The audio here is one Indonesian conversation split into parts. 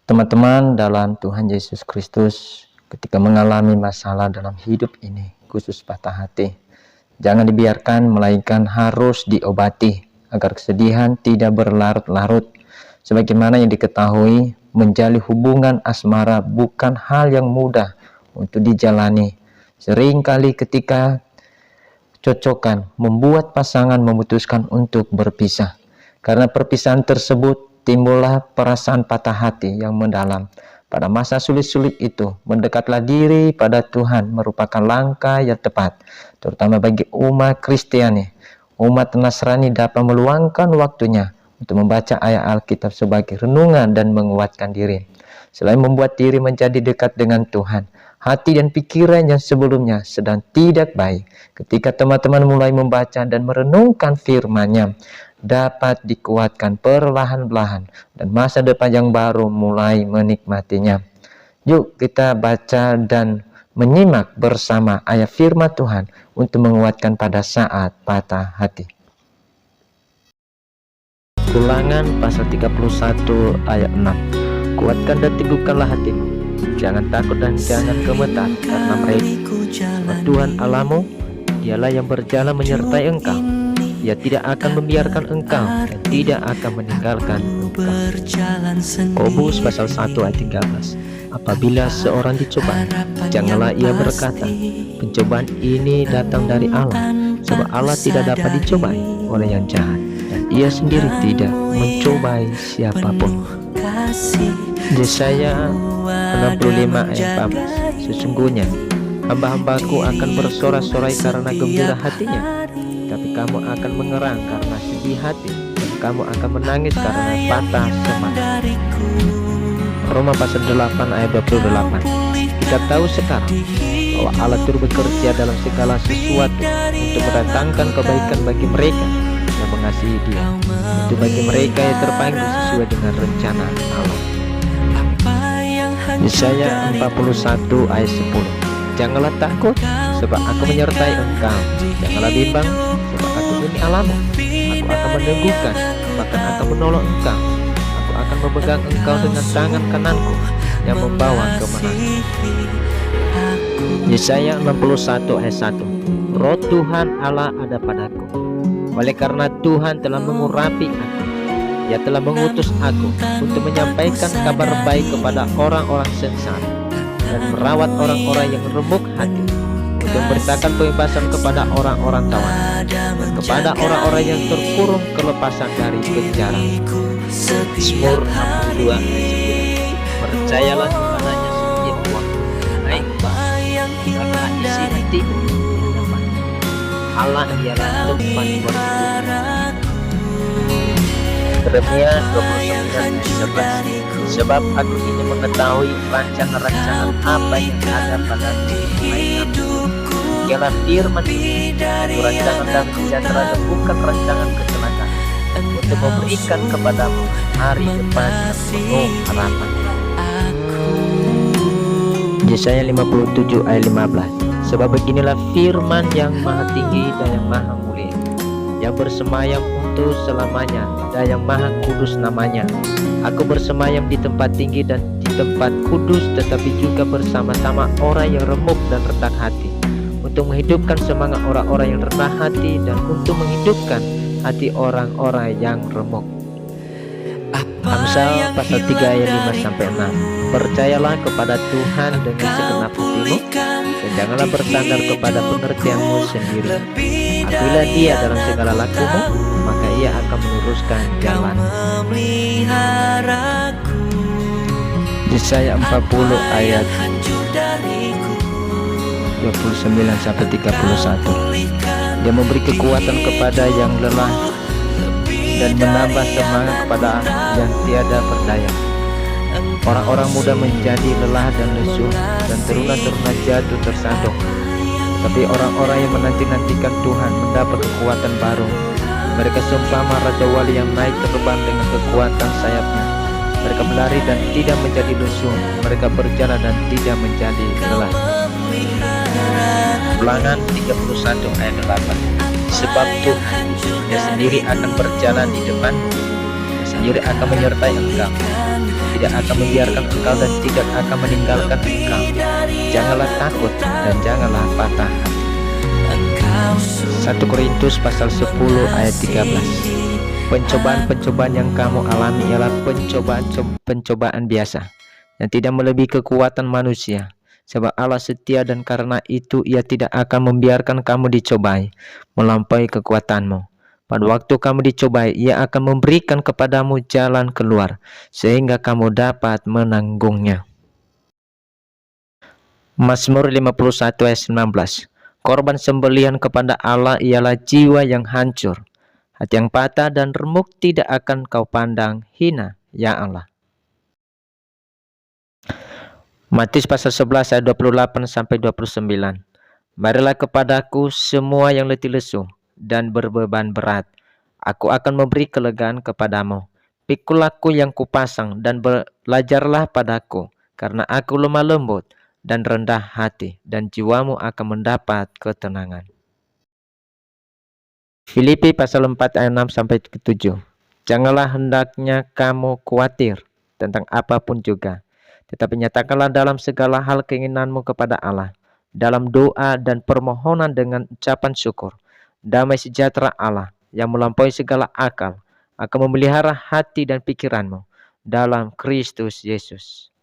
Teman-teman dalam Tuhan Yesus Kristus, ketika mengalami masalah dalam hidup ini, khusus patah hati, jangan dibiarkan, melainkan harus diobati agar kesedihan tidak berlarut-larut. Sebagaimana yang diketahui, menjalin hubungan asmara bukan hal yang mudah untuk dijalani. Seringkali ketika cocokan membuat pasangan memutuskan untuk berpisah. Karena perpisahan tersebut timbullah perasaan patah hati yang mendalam. Pada masa sulit-sulit itu, mendekatlah diri pada Tuhan merupakan langkah yang tepat, terutama bagi umat Kristiani. Umat Nasrani dapat meluangkan waktunya untuk membaca ayat Alkitab sebagai renungan dan menguatkan diri. Selain membuat diri menjadi dekat dengan Tuhan, hati dan pikiran yang sebelumnya sedang tidak baik, ketika teman-teman mulai membaca dan merenungkan firman-Nya, dapat dikuatkan perlahan-lahan dan masa depan yang baru mulai menikmatinya. Yuk kita baca dan menyimak bersama ayat firman Tuhan untuk menguatkan pada saat patah hati. Ulangan pasal 31 ayat 6. Kuatkan dan teguhkanlah hatimu, jangan takut dan jangan gemetar karena mereka. Tuhan Allahmu, Dialah yang berjalan menyertai engkau. Dia tidak akan membiarkan engkau dan tidak akan meninggalkan engkau. Yakobus pasal 1 ayat 13. Apabila seorang dicoba, janganlah ia berkata, pencobaan ini datang dari Allah, sebab Allah tidak dapat dicobai oleh yang jahat, dan ia sendiri tidak mencobai siapapun. Yesaya 65 ayat 14. Sesungguhnya hamba-hambaku akan bersorak-sorai karena gembira hatinya, tapi kamu akan mengerang karena sedih hati, dan kamu akan menangis karena patah semangat. Roma pasal 8 ayat 28. Kita tahu sekarang bahwa Allah turut bekerja dalam segala sesuatu untuk mendatangkan kebaikan bagi mereka yang mengasihi Dia, itu bagi mereka yang terpanggil sesuai dengan rencana Allah. Yesaya 41 ayat 10. Janganlah takut, sebab aku menyertai engkau. Janganlah bimbang, sebab aku ini Allahmu. Aku akan meneguhkan, bahkan akan menolong engkau. Aku akan memegang engkau dengan tangan kananku yang membawa kemenangan. Yesaya 61 ayat 1. Roh Tuhan Allah ada padaku, oleh karena Tuhan telah mengurapi aku. Dia telah mengutus aku untuk menyampaikan kabar baik kepada orang-orang sengsara dan merawat orang-orang yang remuk hati, untuk memberitakan pembebasan kepada orang-orang tawanan, dan kepada orang-orang yang terkurung kelepasan dari penjara. Mazmur 62 ayat 10. Percayalah kepadanya setiap waktu, baik akan isi hatimu. Allah ialah tempat berlindung. Yeremia 29 ayat 11. Sebab aku ingin mengetahui rancangan-rancangan apa yang ada pada hidupku. Ialah firman itu rancangan dan sejahtera dan bukan rancangan kecelakaan, untuk memberikan kepadamu hari depan yang penuh harapan. Yesaya 57 ayat 15. Sebab beginilah firman yang maha tinggi dan yang maha mulia, yang bersemayam untuk selamanya dan yang maha kudus namanya. Aku bersemayam di tempat tinggi dan di tempat kudus, tetapi juga bersama-sama orang yang remuk dan retak hati, untuk menghidupkan semangat orang-orang yang rendah hati dan untuk menghidupkan hati orang-orang yang remuk. Amsal pasal 3 ayat 5-6. Percayalah kepada Tuhan dengan segenap hatimu, dan janganlah bersandar kepada pengertianmu sendiri. Akuilah Dia dalam segala lakumu, maka Ia akan meluruskan jalan. Yesaya 40 ayat 29-31. Dia memberi kekuatan kepada yang lelah dan menambah semangat kepada yang tiada berdaya. Orang-orang muda menjadi lelah dan lesu, dan teruna-teruna jatuh tersandung. Tapi orang-orang yang menanti-nantikan Tuhan mendapat kekuatan baru. Mereka seumpama raja wali yang naik terbang dengan kekuatan sayapnya. Mereka berlari dan tidak menjadi lesu. Mereka berjalan dan tidak menjadi lelah. Ulangan 31 ayat 8. Sebab Tuhan Dia sendiri akan berjalan di depanmu, Dia Sayuri akan menyertai engkau, tidak akan membiarkan engkau dan tidak akan meninggalkan engkau. Janganlah takut dan janganlah patah hati. 1 Korintus pasal 10 ayat 13. Pencobaan-pencobaan yang kamu alami ialah pencobaan biasa yang tidak melebihi kekuatan manusia. Sebab Allah setia dan karena itu Ia tidak akan membiarkan kamu dicobai melampaui kekuatanmu. Pada waktu kamu dicobai, Ia akan memberikan kepadamu jalan keluar sehingga kamu dapat menanggungnya. Mazmur 51 ayat 19. Korban sembelihan kepada Allah ialah jiwa yang hancur. Hati yang patah dan remuk tidak akan kau pandang hina, ya Allah. Matius pasal 11 ayat 28 sampai 29. Marilah kepadaku semua yang letih lesu dan berbeban berat, aku akan memberi kelegaan kepadamu. Pikul aku yang kupasang dan belajarlah padaku, karena aku lemah lembut dan rendah hati, dan jiwamu akan mendapat ketenangan. Filipi pasal 4 ayat 6 sampai 7. Janganlah hendaknya kamu khawatir tentang apapun juga, tetapi nyatakanlah dalam segala hal keinginanmu kepada Allah, dalam doa dan permohonan dengan ucapan syukur. Damai sejahtera Allah yang melampaui segala akal akan memelihara hati dan pikiranmu dalam Kristus Yesus.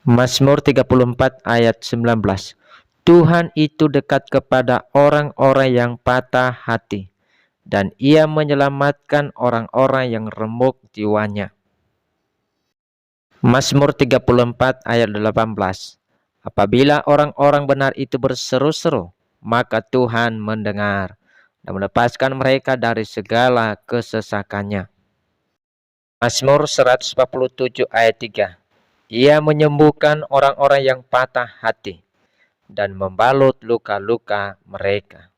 Mazmur 34 ayat 19. Tuhan itu dekat kepada orang-orang yang patah hati, dan Ia menyelamatkan orang-orang yang remuk jiwanya. Mazmur 34 ayat 18. Apabila orang-orang benar itu berseru-seru, maka Tuhan mendengar dan melepaskan mereka dari segala kesesakannya. Mazmur 147 ayat 3. Ia menyembuhkan orang-orang yang patah hati dan membalut luka-luka mereka.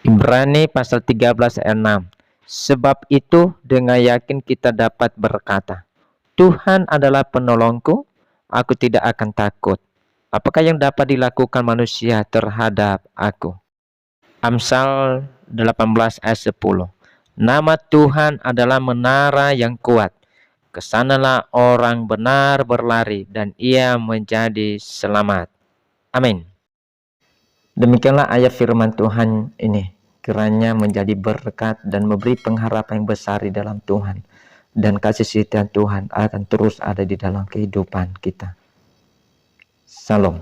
Ibrani pasal 13 ayat 6. Sebab itu dengan yakin kita dapat berkata, Tuhan adalah penolongku, aku tidak akan takut. Apakah yang dapat dilakukan manusia terhadap aku? Amsal 18 ayat 10. Nama Tuhan adalah menara yang kuat. Kesanalah orang benar berlari dan ia menjadi selamat. Amin. Demikianlah ayat firman Tuhan ini. Kiranya menjadi berkat dan memberi pengharapan yang besar di dalam Tuhan. Dan kasih setia Tuhan akan terus ada di dalam kehidupan kita. Salam.